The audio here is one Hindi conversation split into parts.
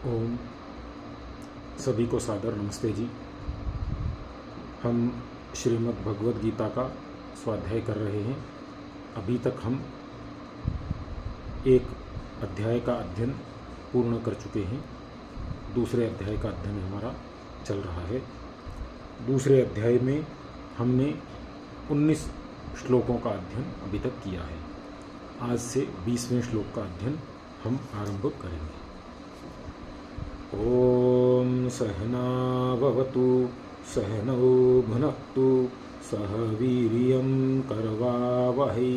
ओम सभी को सादर नमस्ते जी। हम श्रीमद् भगवद गीता का स्वाध्याय कर रहे हैं। अभी तक हम एक अध्याय का अध्ययन पूर्ण कर चुके हैं। दूसरे अध्याय का अध्ययन हमारा चल रहा है। दूसरे अध्याय में हमने 19 श्लोकों का अध्ययन अभी तक किया है। आज से 20वें श्लोक का अध्ययन हम आरंभ करेंगे। ओम सहना भवतु सहनौ भुनक्तु सह वीर्यं करवावहै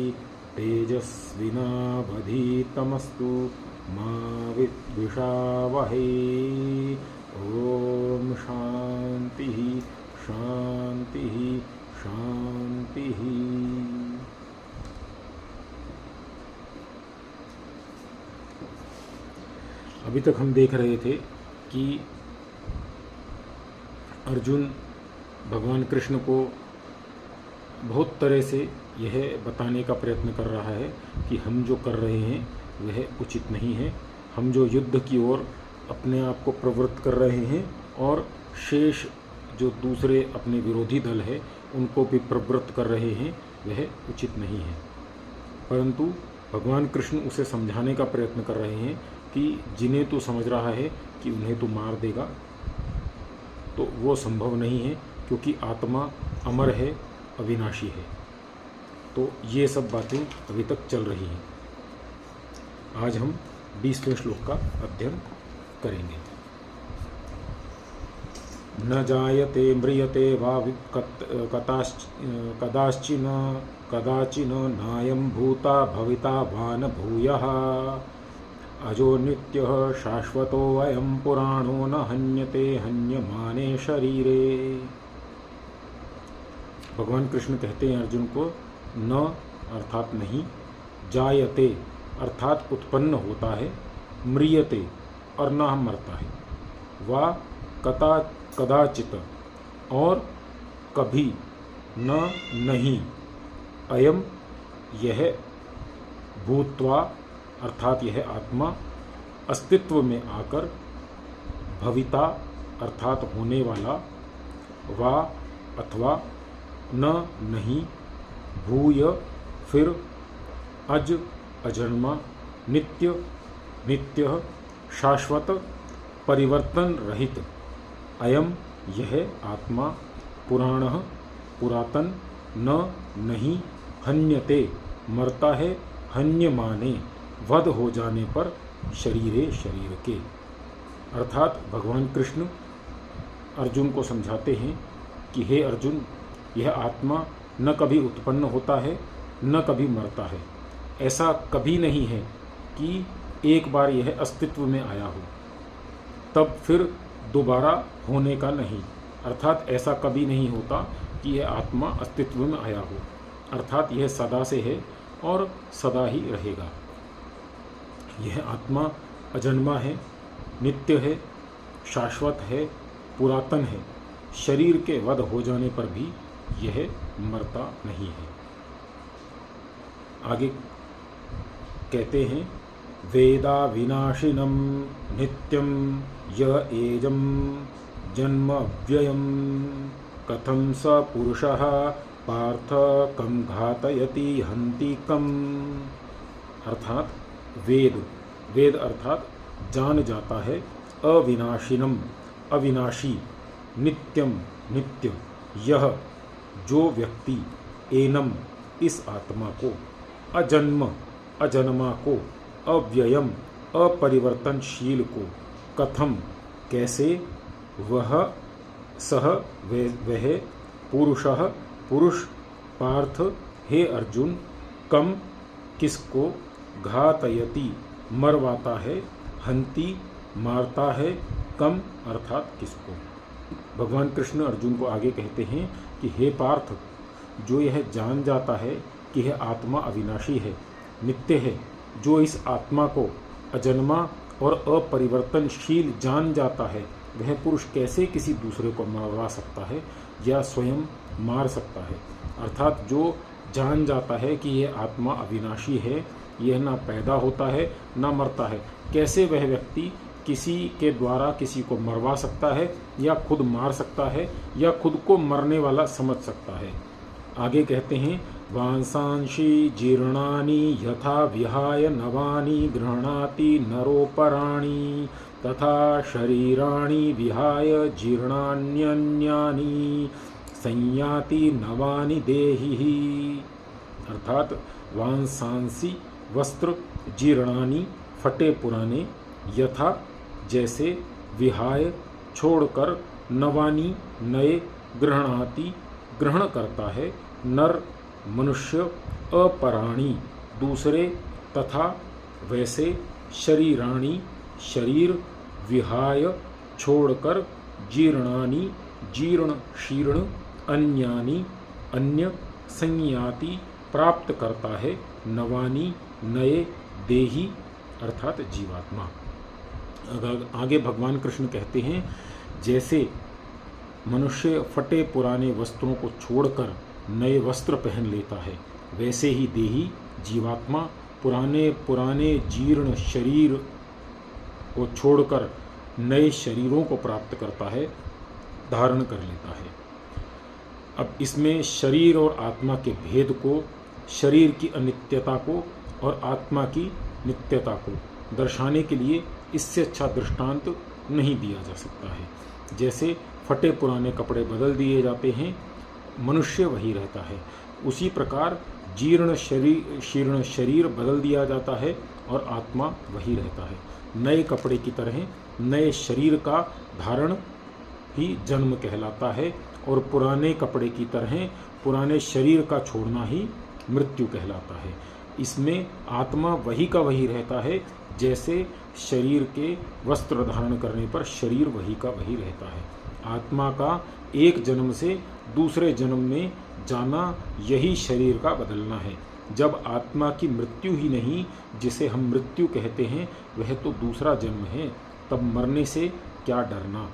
तेजस्विनावधीतमस्तु मा विद्विषावहै। ओम शांति शांति शांति। अभी तक हम देख रहे थे कि अर्जुन भगवान कृष्ण को बहुत तरह से यह बताने का प्रयत्न कर रहा है कि हम जो कर रहे हैं वह उचित नहीं है। हम जो युद्ध की ओर अपने आप को प्रवृत्त कर रहे हैं और शेष जो दूसरे अपने विरोधी दल है उनको भी प्रवृत्त कर रहे हैं वह उचित नहीं है। परंतु भगवान कृष्ण उसे समझाने का प्रयत्न कर रहे हैं कि जिन्हें तू समझ रहा है कि उन्हें तू मार देगा, तो वो संभव नहीं है, क्योंकि आत्मा अमर है, अविनाशी है। तो ये सब बातें अभी तक चल रही हैं। आज हम 20वें श्लोक का अध्ययन करेंगे। न जायते म्रियते वा कदाचिन नायं भूता भविता वा न भूयः अजो नित्यः शाश्वतोऽयं पुराणो न हन्यते हन्यमाने शरीरे। भगवान कृष्ण कहते हैं अर्जुन को, न अर्थात नहीं, जायते अर्थात उत्पन्न होता है, म्रियते और न मरता है, वा कदाचित और कभी, न नहीं, अयम यह, भूत्वा अर्थात यह आत्मा अस्तित्व में आकर, भविता अर्थात होने वाला, वा अथवा, न नहीं, भूय फिर, अज अजन्मा, नित्य नित्य, शाश्वत परिवर्तन रहित, अयम यह आत्मा, पुराणः पुरातन, न नहीं, हन्यते मरता है, हन्यमाने वध हो जाने पर, शरीरे शरीर के। अर्थात भगवान कृष्ण अर्जुन को समझाते हैं कि हे अर्जुन, यह आत्मा न कभी उत्पन्न होता है न कभी मरता है। ऐसा कभी नहीं है कि एक बार यह अस्तित्व में आया हो तब फिर दोबारा होने का नहीं। अर्थात ऐसा कभी नहीं होता कि यह आत्मा अस्तित्व में आया हो। अर्थात यह सदा से है और सदा ही रहेगा। यह आत्मा अजन्मा है, नित्य है, शाश्वत है, पुरातन है। शरीर के वध हो जाने पर भी यह मरता नहीं है। आगे कहते हैं, वेदा विनाशिनम नित्यम य एजम जन्म व्ययम कथम स पुरुषः पार्थ कम घातयति हन्ति कम। अर्थात वेद अर्थात जान जाता है, अविनाशिनम अविनाशी, नित्यम नित्य, यह जो व्यक्ति, एनम इस आत्मा को, अजन्म अजन्मा को, अव्ययम अपरिवर्तनशील को, कथम कैसे, वह सह वह, पुरुषः पुरुष, पार्थ हे अर्जुन, कम किसको, घातयति मरवाता है, हंति मारता है, कम अर्थात किसको। भगवान कृष्ण अर्जुन को आगे कहते हैं कि हे पार्थ, जो यह जान जाता है कि यह आत्मा अविनाशी है, नित्य है, जो इस आत्मा को अजन्मा और अपरिवर्तनशील जान जाता है, वह पुरुष कैसे किसी दूसरे को मरवा सकता है या स्वयं मार सकता है। अर्थात जो जान जाता है कि यह आत्मा अविनाशी है, यह ना पैदा होता है ना मरता है, कैसे वह व्यक्ति किसी के द्वारा किसी को मरवा सकता है या खुद मार सकता है या खुद को मरने वाला समझ सकता है। आगे कहते हैं वांसांशी जीर्णानि यथा विहाय नवानि गृह्णाति नरोपराणि तथा शरीराणि विहाय जीर्णान्यन्यानि संयाति नवानि देहि। अर्थात वांसांसी वस्त्र जीर्णानि फटे पुराने यथा जैसे विहाय छोड़कर नवानी नए गृह्णाति ग्रहण करता है नर मनुष्य अपराणी दूसरे तथा वैसे शरीराणि शरीर विहाय छोड़कर जीर्णानि जीर्ण शीर्ण अन्यानि अन्य संयाति प्राप्त करता है नवानी नए देही अर्थात जीवात्मा। आगे भगवान कृष्ण कहते हैं जैसे मनुष्य फटे पुराने वस्त्रों को छोड़कर नए वस्त्र पहन लेता है वैसे ही देही जीवात्मा पुराने पुराने जीर्ण शरीर को छोड़कर नए शरीरों को प्राप्त करता है धारण कर लेता है। अब इसमें शरीर और आत्मा के भेद को शरीर की अनित्यता को और आत्मा की नित्यता को दर्शाने के लिए इससे अच्छा दृष्टांत नहीं दिया जा सकता है। जैसे फटे पुराने कपड़े बदल दिए जाते हैं मनुष्य वही रहता है, उसी प्रकार जीर्ण शरीर बदल दिया जाता है और आत्मा वही रहता है। नए कपड़े की तरह नए शरीर का धारण ही जन्म कहलाता है और पुराने कपड़े की तरह पुराने शरीर का छोड़ना ही मृत्यु कहलाता है। इसमें आत्मा वही का वही रहता है जैसे शरीर के वस्त्र धारण करने पर शरीर वही का वही रहता है। आत्मा का एक जन्म से दूसरे जन्म में जाना यही शरीर का बदलना है। जब आत्मा की मृत्यु ही नहीं जिसे हम मृत्यु कहते हैं वह तो दूसरा जन्म है, तब मरने से क्या डरना।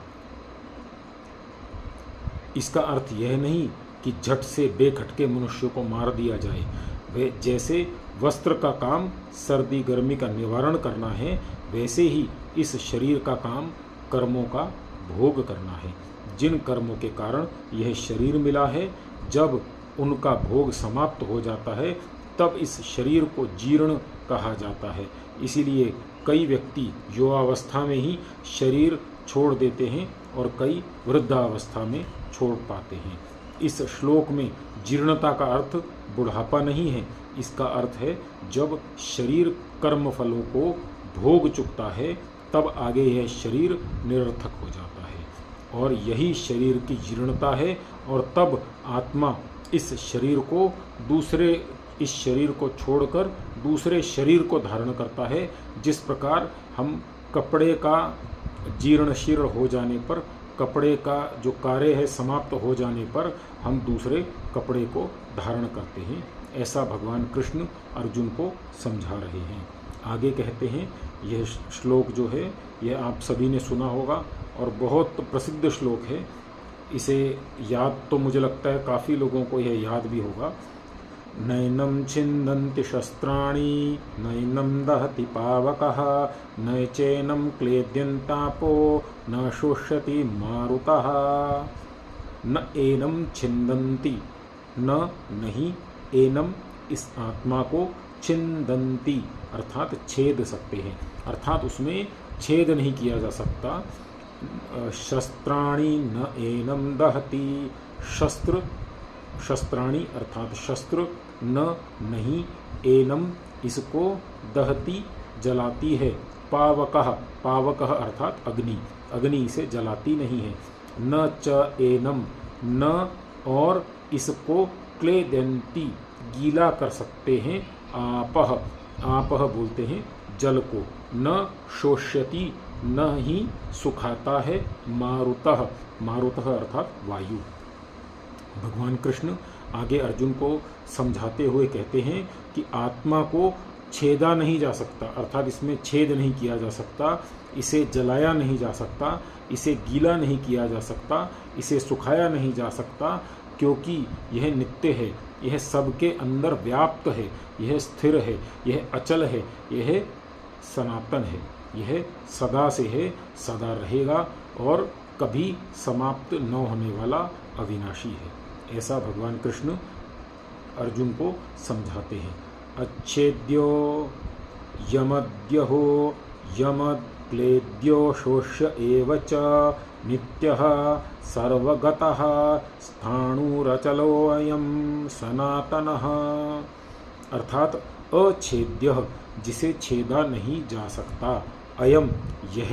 इसका अर्थ यह नहीं कि झट से बेखटके मनुष्य को मार दिया जाए। वे जैसे वस्त्र का काम सर्दी गर्मी का निवारण करना है वैसे ही इस शरीर का काम कर्मों का भोग करना है। जिन कर्मों के कारण यह शरीर मिला है जब उनका भोग समाप्त हो जाता है तब इस शरीर को जीर्ण कहा जाता है। इसीलिए कई व्यक्ति युवावस्था में ही शरीर छोड़ देते हैं और कई वृद्धावस्था में छोड़ पाते हैं। इस श्लोक में जीर्णता का अर्थ बुढ़ापा नहीं है, इसका अर्थ है जब शरीर कर्म फलों को भोग चुकता है तब आगे यह शरीर निरर्थक हो जाता है और यही शरीर की जीर्णता है। और तब आत्मा इस शरीर को छोड़कर दूसरे शरीर को धारण करता है। जिस प्रकार हम कपड़े का जीर्ण शीर्ण हो जाने पर कपड़े का जो कार्य है समाप्त हो जाने पर हम दूसरे कपड़े को धारण करते हैं, ऐसा भगवान कृष्ण अर्जुन को समझा रहे हैं। आगे कहते हैं यह श्लोक जो है यह आप सभी ने सुना होगा और बहुत प्रसिद्ध श्लोक है। इसे याद तो मुझे लगता है काफ़ी लोगों को यह याद भी होगा। नैनं छिन्दन्ति शस्त्राणि नैनं दहति पावकः न चैनं क्लेद्यन्तापो न शोष्यति मारुतः। न एनं छिन्दन्ति न नहीं एनम इस आत्मा को छिन्दन्ति अर्थात छेद सकते हैं, अर्थात उसमें छेद नहीं किया जा सकता। शस्त्राणि न एनम दहति शस्त्राणि अर्थात शस्त्र न नहीं एनम इसको दहति जलाती है। पावकः अर्थात अग्नि इसे जलाती नहीं है। न च एनम न और इसको क्लेदन्ति गीला कर सकते हैं। आपह बोलते हैं जल को। न शोष्यति न ही सुखाता है। मारुतः अर्थात वायु। भगवान कृष्ण आगे अर्जुन को समझाते हुए कहते हैं कि आत्मा को छेदा नहीं जा सकता, अर्थात इसमें छेद नहीं किया जा सकता, इसे जलाया नहीं जा सकता, इसे गीला नहीं किया जा सकता, इसे सुखाया नहीं जा सकता, क्योंकि यह नित्य है, यह सबके अंदर व्याप्त है, यह स्थिर है, यह अचल है, यह सनातन है, यह सदा से है, सदा रहेगा और कभी समाप्त न होने वाला अविनाशी है। ऐसा भगवान कृष्ण अर्जुन को समझाते हैं। अच्छेद्यो यमद्यहो यमक्लेद्यो शोष्य एव च नित्यः सर्वगतः स्थाणुरचलोऽयं सनातनः। अर्थात अच्छेद्य जिसे छेदा नहीं जा सकता, अयम यह,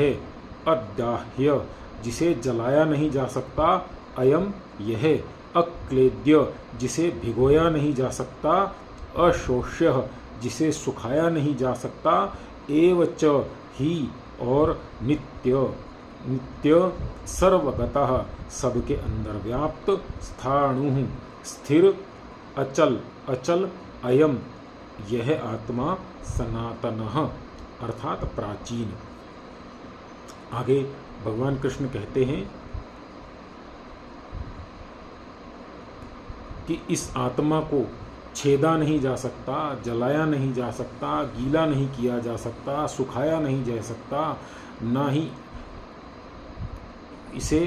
अदाह्य जिसे जलाया नहीं जा सकता, अयम यह, अक्लेद्य जिसे भिगोया नहीं जा सकता, अशोष्य जिसे सुखाया नहीं जा सकता, एव च ही और नित्य, नित्य सर्वगतः सबके अंदर व्याप्त, स्थाणु स्थिर, अचल अचल, अयम यह आत्मा, सनातनः अर्थात प्राचीन। आगे भगवान कृष्ण कहते हैं कि इस आत्मा को छेदा नहीं जा सकता, जलाया नहीं जा सकता, गीला नहीं किया जा सकता, सुखाया नहीं जा सकता, ना ही इसे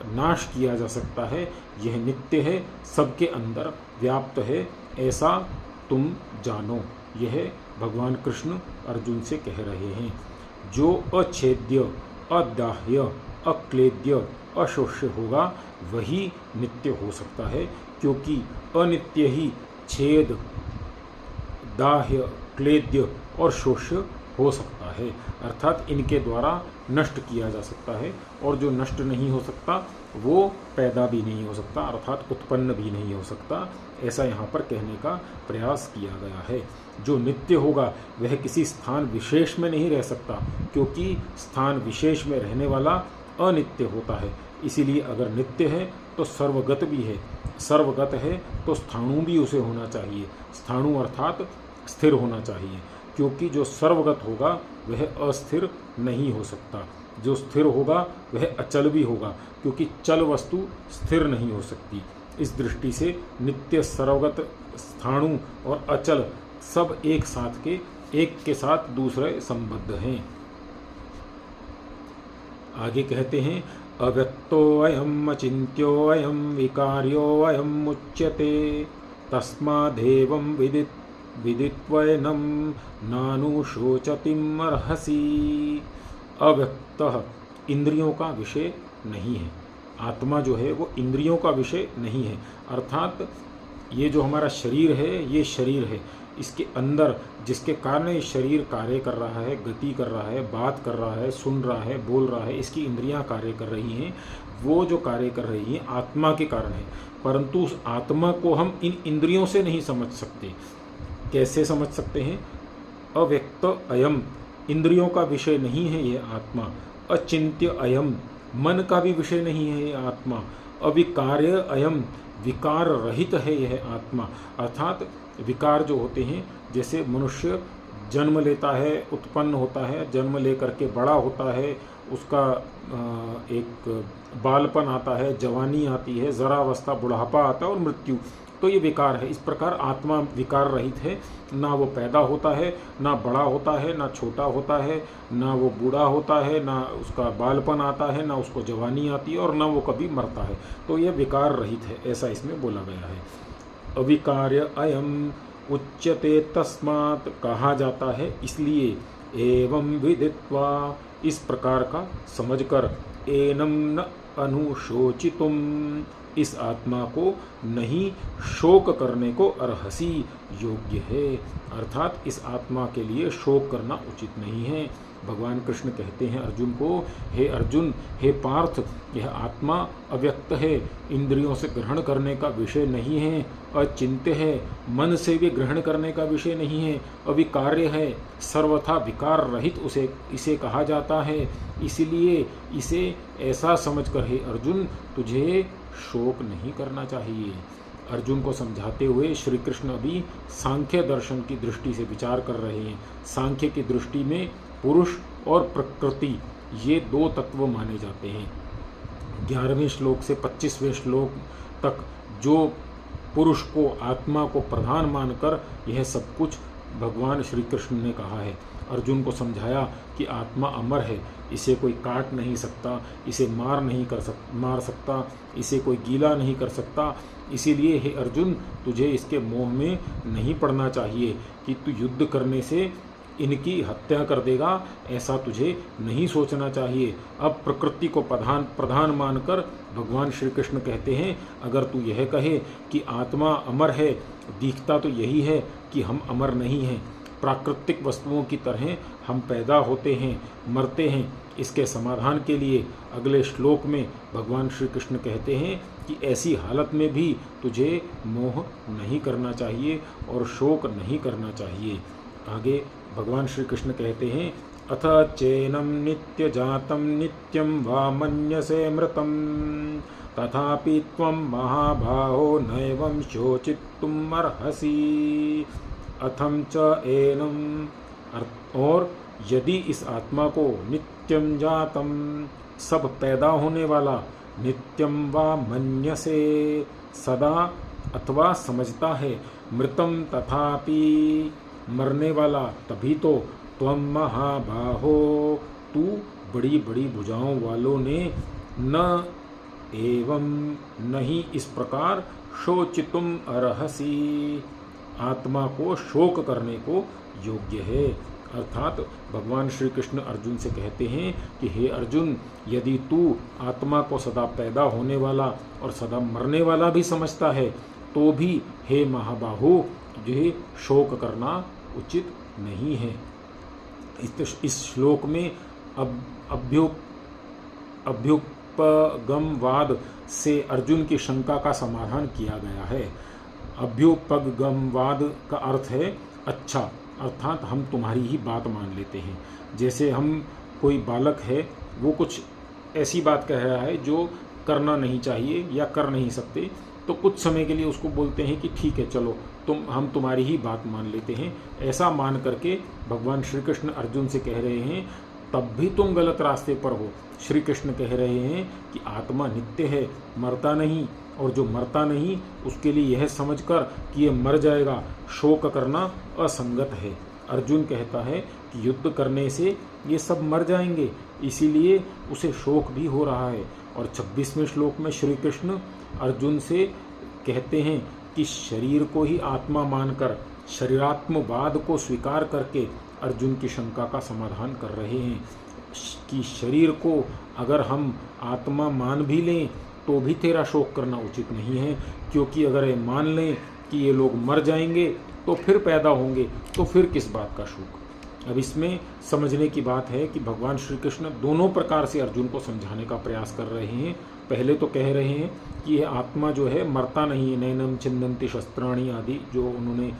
नाश किया जा सकता है। यह नित्य है, सबके अंदर व्याप्त है, ऐसा तुम जानो। यह भगवान कृष्ण अर्जुन से कह रहे हैं। जो अच्छेद्य, अदाह्य, अक्लेद्य, अशोष्य होगा वही नित्य हो सकता है, क्योंकि अनित्य ही छेद, दाह्य, क्लेद्य और शोष्य हो सकता है। अर्थात इनके द्वारा नष्ट किया जा सकता है, और जो नष्ट नहीं हो सकता वो पैदा भी नहीं हो सकता, अर्थात उत्पन्न भी नहीं हो सकता। ऐसा यहाँ पर कहने का प्रयास किया गया है। जो नित्य होगा वह किसी स्थान विशेष में नहीं रह सकता, क्योंकि स्थान विशेष में रहने वाला अनित्य होता है। इसीलिए अगर नित्य है तो सर्वगत भी है, सर्वगत है तो स्थाणु भी उसे होना चाहिए। स्थाणु अर्थात स्थिर होना चाहिए, क्योंकि जो सर्वगत होगा वह अस्थिर नहीं हो सकता, जो स्थिर होगा वह अचल भी होगा, क्योंकि चल वस्तु स्थिर नहीं हो सकती। इस दृष्टि से नित्य, सर्वगत, स्थाणु और अचल सब एक साथ के, एक के साथ दूसरे संबद्ध हैं। आगे कहते हैं अव्यक्तोऽयम् अचिन्त्योऽयं विकार्योऽयम् उच्यते तस्मादेवं विदित्वैनं नानुशोचतिम् अर्हसि। अव्यक्त इंद्रियों का विषय नहीं है, आत्मा जो है वो इंद्रियों का विषय नहीं है। अर्थात ये जो हमारा शरीर है, ये शरीर है, इसके अंदर जिसके कारण ये शरीर कार्य कर रहा है, गति कर रहा है, बात कर रहा है, सुन रहा है, बोल रहा है, इसकी इंद्रियां कार्य कर रही हैं। वो जो कार्य कर रही हैं आत्मा के कारण है, परंतु उस आत्मा को हम इन इंद्रियों से नहीं समझ सकते। कैसे समझ सकते हैं? अव्यक्त अयम इंद्रियों का विषय नहीं है ये आत्मा, अचिंत्य अयम मन का भी विषय नहीं है ये आत्मा, अविकार्य अयम विकार रहित है यह आत्मा। अर्थात विकार जो होते हैं, जैसे मनुष्य जन्म लेता है, उत्पन्न होता है, जन्म लेकर के बड़ा होता है, उसका एक बालपन आता है, जवानी आती है, जरावस्था, बुढ़ापा आता है और मृत्यु, तो ये विकार है। इस प्रकार आत्मा विकार रहित है, ना वो पैदा होता है, ना बड़ा होता है, ना छोटा होता है, ना वो बूढ़ा होता है, ना उसका बालपन आता है, ना उसको जवानी आती है और ना वो कभी मरता है। तो ये विकार रहित है, ऐसा इसमें बोला गया है। अविकार्य अयम उच्यते तस्मात् कहा जाता है इसलिए, एवं विदित्वा इस प्रकार का समझकर, एनम न अनुशोचितुम इस आत्मा को नहीं शोक करने को अर्हसी योग्य है। अर्थात इस आत्मा के लिए शोक करना उचित नहीं है। भगवान कृष्ण कहते हैं अर्जुन को, हे अर्जुन, हे पार्थ, यह आत्मा अव्यक्त है, इंद्रियों से ग्रहण करने का विषय नहीं है, अचिंत्य है, मन से भी ग्रहण करने का विषय नहीं है, अविकार्य है, सर्वथा विकार रहित इसे कहा जाता है। इसलिए इसे ऐसा समझकर हे अर्जुन, तुझे शोक नहीं करना चाहिए। अर्जुन को समझाते हुए श्री कृष्ण अभी सांख्य दर्शन की दृष्टि से विचार कर रहे हैं। सांख्य की दृष्टि में पुरुष और प्रकृति ये दो तत्व माने जाते हैं। 11वें श्लोक से 25वें श्लोक तक जो पुरुष को, आत्मा को प्रधान मानकर यह सब कुछ भगवान श्री कृष्ण ने कहा है। अर्जुन को समझाया कि आत्मा अमर है, इसे कोई काट नहीं सकता, इसे मार सकता, इसे कोई गीला नहीं कर सकता। इसीलिए हे अर्जुन, तुझे इसके मोह में नहीं पड़ना चाहिए कि तू युद्ध करने से इनकी हत्या कर देगा, ऐसा तुझे नहीं सोचना चाहिए। अब प्रकृति को प्रधान मानकर भगवान श्री कृष्ण कहते हैं, अगर तू यह कहे कि आत्मा अमर है, दिखता तो यही है कि हम अमर नहीं हैं। प्राकृतिक वस्तुओं की तरह हम पैदा होते हैं, मरते हैं। इसके समाधान के लिए अगले श्लोक में भगवान श्री कृष्ण कहते हैं कि ऐसी हालत में भी तुझे मोह नहीं करना चाहिए और शोक नहीं करना चाहिए। आगे भगवान श्री कृष्ण कहते हैं, अथ चैनम नित्य जातम नित्यम वा मन्यसे मृतम तथापि त्वं महाबाहो नैवं शोचितुम् अर्हसि। अथम च एनम, और यदि इस आत्मा को नित्यम जातम, सब पैदा होने वाला, नित्यम वा मन्यसे, सदा अथवा समझता है, मृतम तथापि, मरने वाला, तभी तो त्वं महाबाहो, तू बड़ी बड़ी भुजाओं वालों ने, न एवं नहीं इस प्रकार, शोचितुम अर्हसि, आत्मा को शोक करने को योग्य है। अर्थात भगवान श्री कृष्ण अर्जुन से कहते हैं कि हे अर्जुन, यदि तू आत्मा को सदा पैदा होने वाला और सदा मरने वाला भी समझता है, तो भी हे महाबाहो, तुझे शोक करना उचित नहीं है। इस श्लोक में अभ्युपगमवाद से अर्जुन की शंका का समाधान किया गया है। अभ्युपगमवाद का अर्थ है अच्छा, अर्थात हम तुम्हारी ही बात मान लेते हैं। जैसे हम, कोई बालक है, वो कुछ ऐसी बात कह रहा है जो करना नहीं चाहिए या कर नहीं सकते, तो कुछ समय के लिए उसको बोलते हैं कि ठीक है, चलो हम तुम्हारी ही बात मान लेते हैं। ऐसा मान करके भगवान श्री कृष्ण अर्जुन से कह रहे हैं, तब भी तुम गलत रास्ते पर हो। श्री कृष्ण कह रहे हैं कि आत्मा नित्य है, मरता नहीं, और जो मरता नहीं उसके लिए यह समझकर कि ये मर जाएगा, शोक करना असंगत है। अर्जुन कहता है कि युद्ध करने से ये सब मर जाएंगे, इसीलिए उसे शोक भी हो रहा है। और 26वें श्लोक में श्री कृष्ण अर्जुन से कहते हैं कि शरीर को ही आत्मा मानकर, शरीरात्मवाद को स्वीकार करके अर्जुन की शंका का समाधान कर रहे हैं कि शरीर को अगर हम आत्मा मान भी लें तो भी तेरा शोक करना उचित नहीं है, क्योंकि अगर ये मान लें कि ये लोग मर जाएंगे तो फिर पैदा होंगे, तो फिर किस बात का शोक। अब इसमें समझने की बात है कि भगवान श्री कृष्ण दोनों प्रकार से अर्जुन को समझाने का प्रयास कर रहे हैं। पहले तो कह रहे हैं कि यह आत्मा जो है मरता नहीं है, नैनम छिन्दन्ति शस्त्राणि आदि जो उन्होंने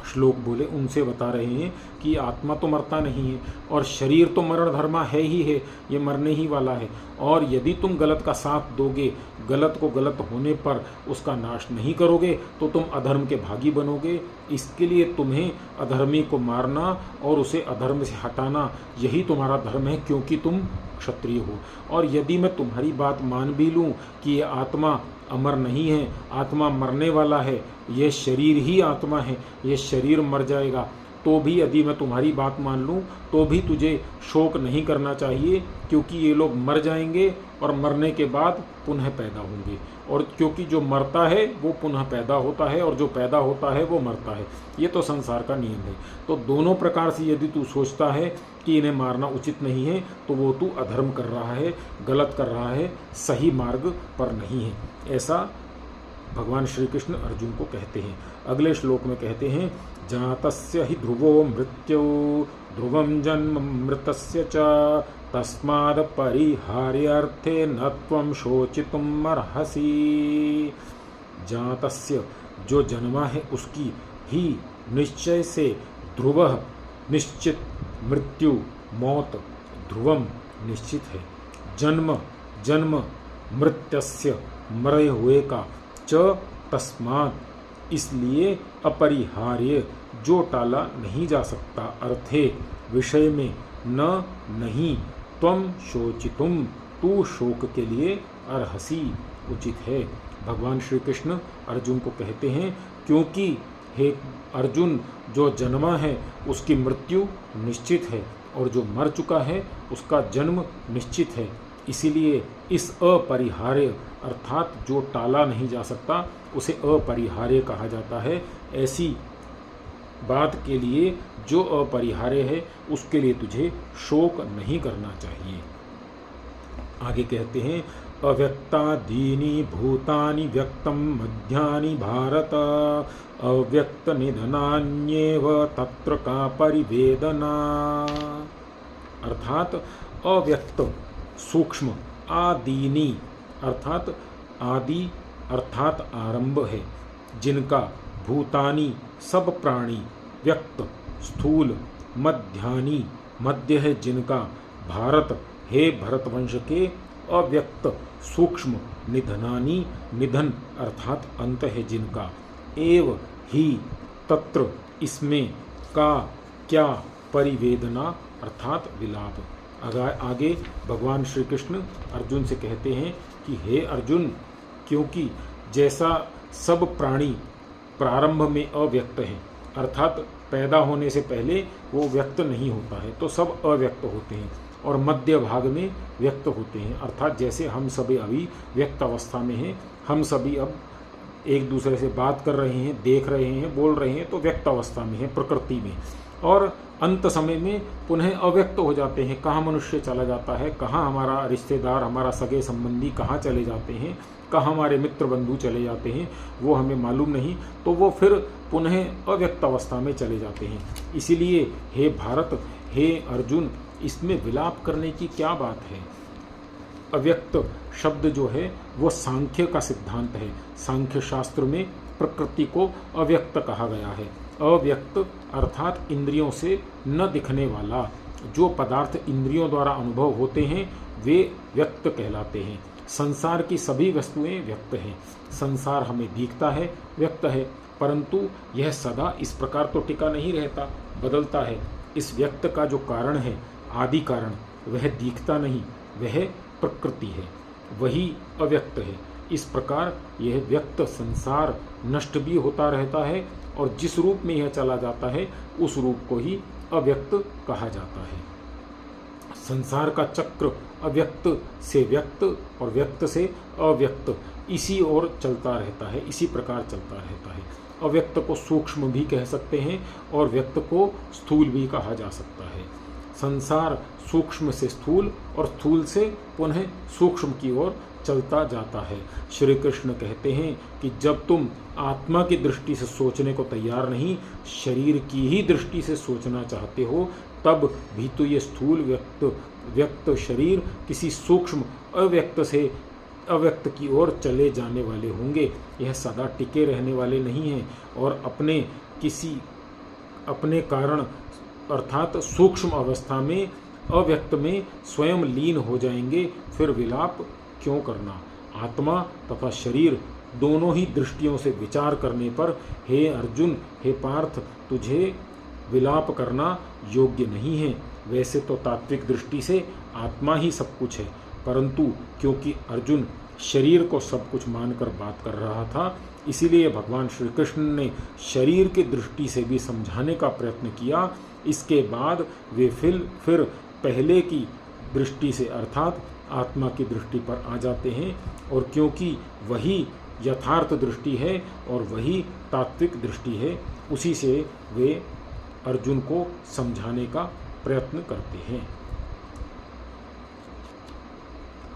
श्लोक बोले, उनसे बता रहे हैं कि आत्मा तो मरता नहीं है और शरीर तो मरण धर्मा है ही है, ये मरने ही वाला है। और यदि तुम गलत का साथ दोगे, गलत को गलत होने पर उसका नाश नहीं करोगे, तो तुम अधर्म के भागी बनोगे। इसके लिए तुम्हें अधर्मी को मारना और उसे अधर्म से हटाना, यही तुम्हारा धर्म है, क्योंकि तुम क्षत्रिय हो। और यदि मैं तुम्हारी बात मान भी लूँ कि ये आत्मा अमर नहीं है, आत्मा मरने वाला है, यह शरीर ही आत्मा है, यह शरीर मर जाएगा, तो भी यदि मैं तुम्हारी बात मान लूँ तो भी तुझे शोक नहीं करना चाहिए, क्योंकि ये लोग मर जाएंगे और मरने के बाद पुनः पैदा होंगे। और क्योंकि जो मरता है वो पुनः पैदा होता है और जो पैदा होता है वो मरता है, ये तो संसार का नियम है। तो दोनों प्रकार से यदि तू सोचता है कि इन्हें मारना उचित नहीं है, तो वो तू अधर्म कर रहा है, गलत कर रहा है, सही मार्ग पर नहीं है। ऐसा भगवान श्री कृष्ण अर्जुन को कहते हैं। अगले श्लोक में कहते हैं, जातस्य हि ध्रुवो मृत्यु ध्रुवं जन्म मृतस्य च तस्माद् परिहार्यर्थे न त्वं शोचितुम् अर्हसि। जातस्य, जो जन्मा है उसकी, ही निश्चय से, ध्रुवः निश्चित, मृत्यु मौत, ध्रुवम निश्चित है, जन्म जन्म, मृत्यस्य मरे हुए का, च तस्मात् इसलिए, अपरिहार्य जो टाला नहीं जा सकता, अर्थे विषय में, न नहीं, त्वं शोचितुम तू शोक के लिए, अर्हसि उचित है। भगवान श्री कृष्ण अर्जुन को कहते हैं क्योंकि हे अर्जुन, जो जन्मा है उसकी मृत्यु निश्चित है और जो मर चुका है उसका जन्म निश्चित है। इसीलिए इस अपरिहार्य अर्थात जो टाला नहीं जा सकता उसे अपरिहार्य कहा जाता है। ऐसी बात के लिए जो अपरिहार्य है उसके लिए तुझे शोक नहीं करना चाहिए। आगे कहते हैं, अव्यक्तादीनि भूतानि व्यक्तम मध्यानि भारत अव्यक्त निधनान्येव तत्र का परिवेदना। अर्थात अव्यक्त सूक्ष्म, आदीनि अर्थात आदि अर्थात आरंभ है, जिनका भूतानि सब प्राणी, व्यक्त स्थूल, मध्यानि मध्य है जिनका, भारत हे भरतवंश के अव्यक्त सूक्ष्म, निधनानि निधन अर्थात अंत है जिनका, एव ही तत्र इसमें, का क्या, परिवेदना अर्थात विलाप। आगे भगवान श्री कृष्ण अर्जुन से कहते हैं कि हे अर्जुन, क्योंकि जैसा सब प्राणी प्रारंभ में अव्यक्त हैं, अर्थात पैदा होने से पहले वो व्यक्त नहीं होता है तो सब अव्यक्त होते हैं, और मध्य भाग में व्यक्त होते हैं, अर्थात जैसे हम सभी अभी व्यक्त अवस्था में हैं, हम सभी अब एक दूसरे से बात कर रहे हैं, देख रहे हैं, बोल रहे हैं, तो व्यक्त अवस्था में है प्रकृति में, और अंत समय में पुनः अव्यक्त हो जाते हैं। कहाँ मनुष्य चला जाता है, कहाँ हमारा रिश्तेदार, हमारा सगे संबंधी कहाँ चले जाते हैं, कहाँ हमारे मित्र बंधु चले जाते हैं, वो हमें मालूम नहीं, तो वो फिर पुनः अव्यक्त अवस्था में चले जाते हैं। इसीलिए हे भारत, हे अर्जुन, इसमें विलाप करने की क्या बात है। अव्यक्त शब्द जो है वो सांख्य का सिद्धांत है। सांख्य शास्त्र में प्रकृति को अव्यक्त कहा गया है। अव्यक्त अर्थात इंद्रियों से न दिखने वाला, जो पदार्थ इंद्रियों द्वारा अनुभव होते हैं वे व्यक्त कहलाते हैं। संसार की सभी वस्तुएं व्यक्त हैं। संसार हमें दिखता है, व्यक्त है, परंतु यह सदा इस प्रकार तो टिका नहीं रहता, बदलता है। इस व्यक्त का जो कारण है, आदि कारण, वह दिखता नहीं, वह प्रकृति है, वही अव्यक्त है। इस प्रकार यह व्यक्त संसार नष्ट भी होता रहता है और जिस रूप में यह चला जाता है उस रूप को ही अव्यक्त कहा जाता है। संसार का चक्र अव्यक्त से व्यक्त और व्यक्त से अव्यक्त इसी ओर चलता रहता है, इसी प्रकार चलता रहता है। अव्यक्त को सूक्ष्म भी कह सकते हैं और व्यक्त को स्थूल भी कहा जा सकता है। संसार सूक्ष्म से स्थूल और स्थूल से पुनः सूक्ष्म की ओर चलता जाता है। श्री कृष्ण कहते हैं कि जब तुम आत्मा की दृष्टि से सोचने को तैयार नहीं, शरीर की ही दृष्टि से सोचना चाहते हो, तब भी तो ये स्थूल व्यक्त शरीर किसी सूक्ष्म अव्यक्त से अव्यक्त की ओर चले जाने वाले होंगे। यह सदा टिके रहने वाले नहीं हैं और अपने कारण अर्थात सूक्ष्म अवस्था में अव्यक्त में स्वयं लीन हो जाएंगे। फिर विलाप क्यों करना। आत्मा तथा शरीर दोनों ही दृष्टियों से विचार करने पर हे अर्जुन, हे पार्थ, तुझे विलाप करना योग्य नहीं है। वैसे तो तात्विक दृष्टि से आत्मा ही सब कुछ है, परंतु क्योंकि अर्जुन शरीर को सब कुछ मानकर बात कर रहा था, इसीलिए भगवान श्री कृष्ण ने शरीर की दृष्टि से भी समझाने का प्रयत्न किया। इसके बाद वे फिर पहले की दृष्टि से अर्थात आत्मा की दृष्टि पर आ जाते हैं, और क्योंकि वही यथार्थ दृष्टि है और वही तात्विक दृष्टि है, उसी से वे अर्जुन को समझाने का प्रयत्न करते हैं।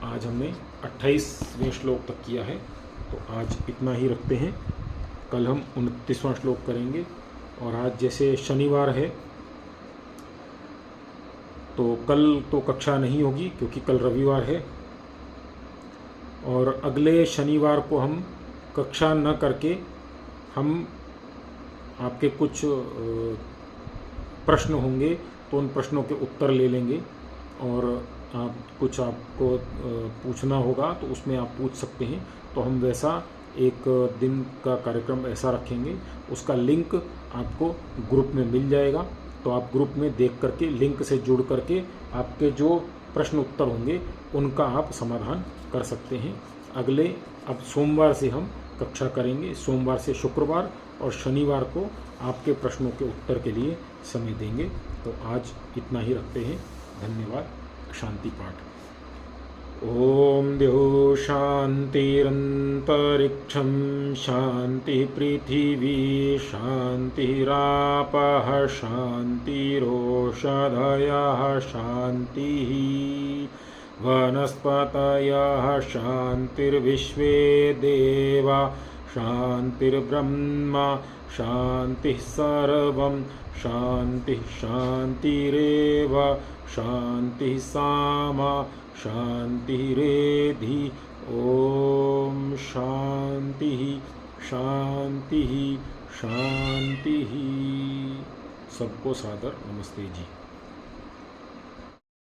आज हमने 28वें श्लोक तक किया है, तो आज इतना ही रखते हैं। कल हम 29वां श्लोक करेंगे, और आज जैसे शनिवार है तो कल तो कक्षा नहीं होगी क्योंकि कल रविवार है, और अगले शनिवार को हम कक्षा न करके हम आपके कुछ प्रश्न होंगे तो उन प्रश्नों के उत्तर ले लेंगे, और कुछ आपको पूछना होगा तो उसमें आप पूछ सकते हैं। तो हम वैसा एक दिन का कार्यक्रम ऐसा रखेंगे, उसका लिंक आपको ग्रुप में मिल जाएगा, तो आप ग्रुप में देख करके लिंक से जुड़ करके आपके जो प्रश्न उत्तर होंगे उनका आप समाधान कर सकते हैं। अब सोमवार से हम कक्षा करेंगे, सोमवार से शुक्रवार और शनिवार को आपके प्रश्नों के उत्तर के लिए समय देंगे। तो आज इतना ही रखते हैं। धन्यवाद। शांति पाठ। ओम द्यौः शान्तिरन्तरिक्षं शान्तिः पृथिवी शान्तिरापः शान्तिरोषधयः शान्तिः वनस्पतयः शान्तिर्विश्वे देवा शान्तिर्ब्रह्म शान्तिः सर्वं शान्तिः शान्तिरेव शान्तिः सामा शान्तिरेधि। ओम शान्तिः शान्तिः शान्तिः। सबको सादर नमस्ते जी।